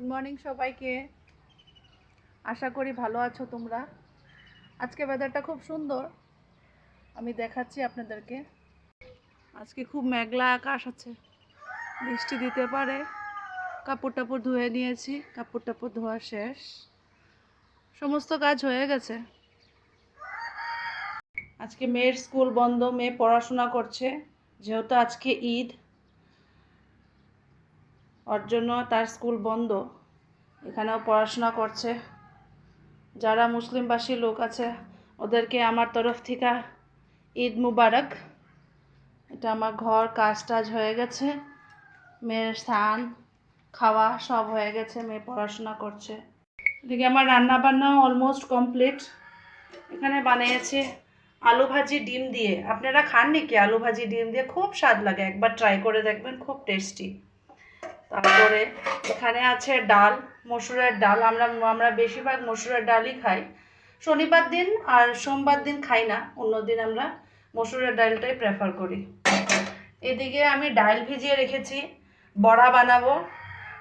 Good morning সবাইকে। আশা করি ভালো আছো তোমরা। আজকে ওয়েদারটা খুব সুন্দর, আমি দেখাচ্ছি আপনাদেরকে। আজকে খুব মেঘলা আকাশ আছে, বৃষ্টি দিতে পারে। কাপড় টাপড় ধুয়ে নিয়েছি, কাপড় টাপড় ধোয়া শেষ, সমস্ত কাজ হয়ে গেছে। আজকে মেয়ের স্কুল বন্ধ, মেয়ে পড়াশোনা করছে, যেহেতু আজকে ঈদ, ওর জন্য তার স্কুল বন্ধ। এখানেও পড়াশোনা করছে। যারা মুসলিমভাষী লোক আছে ওদেরকে আমার তরফ থেকে ঈদ মুবারক। এটা আমার ঘর কাজ টাজ হয়ে গেছে, মেয়ের স্নান খাওয়া সব হয়ে গেছে, মেয়ে পড়াশোনা করছে। এদিকে আমার রান্না বান্নাও অলমোস্ট কমপ্লিট। এখানে বানিয়েছে আলু ভাজি ডিম দিয়ে। আপনারা খান নাকি আলু ভাজি ডিম দিয়ে? খুব স্বাদ লাগে, একবার ট্রাই করে দেখবেন, খুব টেস্টি। তারপরে এখানে আছে ডাল, মসুরের ডাল। আমরা বেশিরভাগ মসুরের ডালই খাই। শনিবার দিন আর সোমবার দিন খাই না, অন্য দিন আমরা মসুরের ডালটাই প্রেফার করি। এদিকে আমি ডাল ভিজিয়ে রেখেছি, বড়া বানাবো।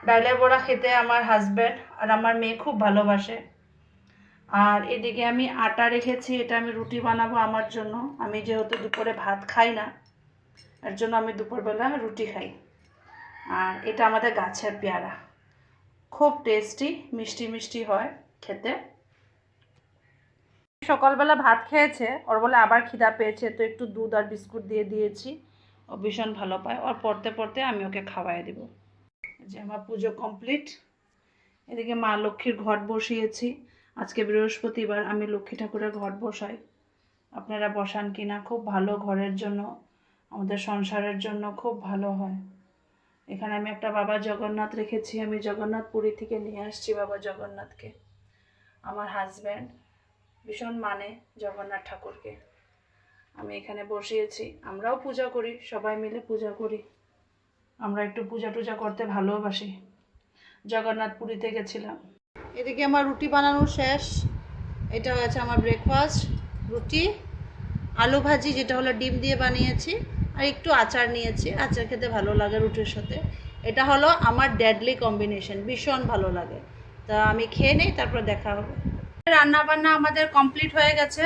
ডালের বড়া খেতে আমার হাজব্যান্ড আর আমার মেয়ে খুব ভালোবাসে। আর এদিকে আমি আটা রেখেছি, এটা আমি রুটি বানাবো আমার জন্য। আমি যেহেতু দুপুরে ভাত খাই না, এর জন্য আমি দুপুরবেলা রুটি খাই। আর এটা আমাদের গাছের পেয়ারা, খুব টেস্টি, মিষ্টি মিষ্টি হয় খেতে। সকালবেলা ভাত খেয়েছে, ওর বলে আবার খিদা পেয়েছে, তো একটু দুধ আর বিস্কুট দিয়ে দিয়েছি। ও ভীষণ ভালো পায়, ওর পড়তে পড়তে আমি ওকে খাওয়াই দেব। যে আমার পুজো কমপ্লিট। এদিকে মা লক্ষ্মীর ঘট বসিয়েছি। আজকে বৃহস্পতিবার, আমি লক্ষ্মী ঠাকুরের ঘট বসাই। আপনারা বসান কি না? খুব ভালো, ঘরের জন্য, আমাদের সংসারের জন্য খুব ভালো হয়। এখানে আমি একটা বাবা জগন্নাথ রেখেছি, আমি জগন্নাথ পুরী থেকে নিয়ে আসছি বাবা জগন্নাথকে। আমার হাজব্যান্ড ভীষণ মানে জগন্নাথ ঠাকুরকে। আমি এখানে বসিয়েছি, আমরাও পূজা করি, সবাই মিলে পূজা করি। আমরা একটু পূজা টুজা করতে ভালোবাসি। জগন্নাথ পুরীতে গেছিলাম। এদিকে আমার রুটি বানানো শেষ। এটা হচ্ছে আমার ব্রেকফাস্ট, রুটি, আলু ভাজি যেটা হলো ডিম দিয়ে বানিয়েছি, আর একটু আচার নিয়েছি। আচার খেতে ভালো লাগে রুটির সাথে। এটা হলো আমার ডেডলি কম্বিনেশন, ভীষণ ভালো লাগে। তা আমি খেয়ে নেই, তারপর দেখা হবে। রান্না বান্না আমাদের কমপ্লিট হয়ে গেছে।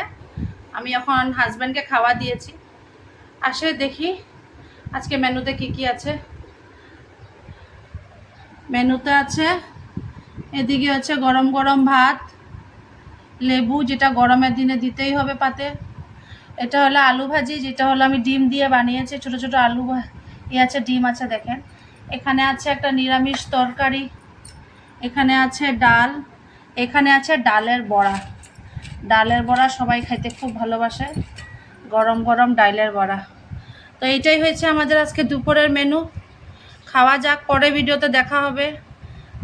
আমি এখন হাজব্যান্ডকে খাওয়া দিয়েছি। আসে দেখি আজকে মেনুতে কি কি আছে। মেনুতে আছে, এদিকে হচ্ছে গরম গরম ভাত, লেবু যেটা গরমের দিনে দিতেই হবে পাতে। এটা হলো আলু ভাজি, যেটা হলো আমি ডিম দিয়ে বানিয়েছি। ছোট ছোট আলু আছে, ডিম আছে দেখেন। এখানে আছে একটা নিরামিষ তরকারি, এখানে আছে ডাল, এখানে আছে ডালের বড়া। ডালের বড়া সবাই খাইতে খুব ভালোবাসে, গরম গরম ডালের বড়া। তো এইটাই হয়েছে আমাদের আজকে দুপুরের মেনু। খাওয়া যাক, পরে ভিডিওতে দেখা হবে।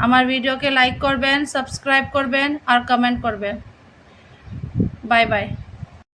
আমার ভিডিওকে লাইক করবেন, সাবস্ক্রাইব করবেন আর কমেন্ট করবেন। Bye bye.